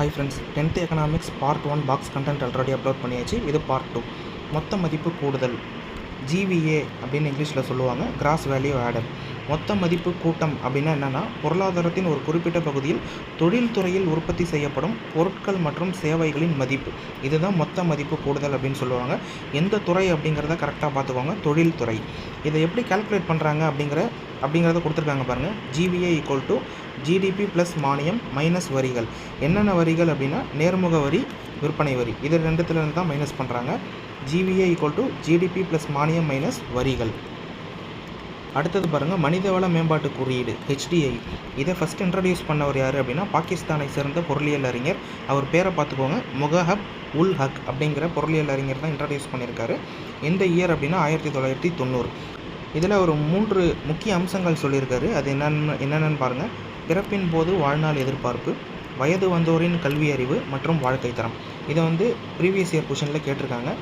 Hi friends, 10th economics part 1 box content already upload பண்ணியாச்சு. இது part 2. மொத்த மதிப்பு கூடுதல், ஜிவிஏ அப்படின்னு இங்கிலீஷில் சொல்லுவாங்க, கிராஸ் வேல்யூ ஆடட். மொத்த மதிப்பு கூட்டம் அப்படின்னா என்னென்னா, பொருளாதாரத்தின் ஒரு குறிப்பிட்ட பகுதியில் தொழில்துறையில் உற்பத்தி செய்யப்படும் பொருட்கள் மற்றும் சேவைகளின் மதிப்பு. இதுதான் மொத்த மதிப்பு கூடுதல் அப்படின்னு சொல்லுவாங்க. எந்த துறை அப்படிங்கிறத கரெக்டாக பார்த்துக்கோங்க, தொழில்துறை. இதை எப்படி கால்குலேட் பண்ணுறாங்க அப்படிங்கிறத கொடுத்துருக்காங்க பாருங்கள். GVA equal to GDP plus மானியம் மைனஸ் வரிகள். என்னென்ன வரிகள் அப்படின்னா, நேர்முக வரி, விற்பனை வரி, இது ரெண்டுத்துலேருந்து தான் மைனஸ் பண்ணுறாங்க. GVA equal to GDP plus மானியம் மைனஸ் வரிகள். அடுத்தது பாருங்கள், மனிதவள மேம்பாட்டு குறியீடு HDI. இதை ஃபஸ்ட் இன்ட்ரடியூஸ் பண்ணவர் யார் அப்படின்னா, பாகிஸ்தானை சேர்ந்த பொருளியல் அறிஞர். அவர் பேரை பார்த்துக்கோங்க, முகஹப் உல் ஹக் அப்படிங்கிற பொருளியல் அறிஞர் தான் இன்ட்ரடியூஸ் பண்ணியிருக்காரு. எந்த இயர் அப்படின்னா 1990. இதில் ஒரு 3 முக்கிய அம்சங்கள் சொல்லியிருக்காரு. அது என்னென்னு பாருங்கள். பிறப்பின் போது வாழ்நாள் எதிர்பார்ப்பு, வயது வந்தோரின் கல்வி அறிவு மற்றும் வாழ்க்கை தரம். இதை ப்ரீவியஸ் இயர் கொஷனில் கேட்டிருக்காங்க.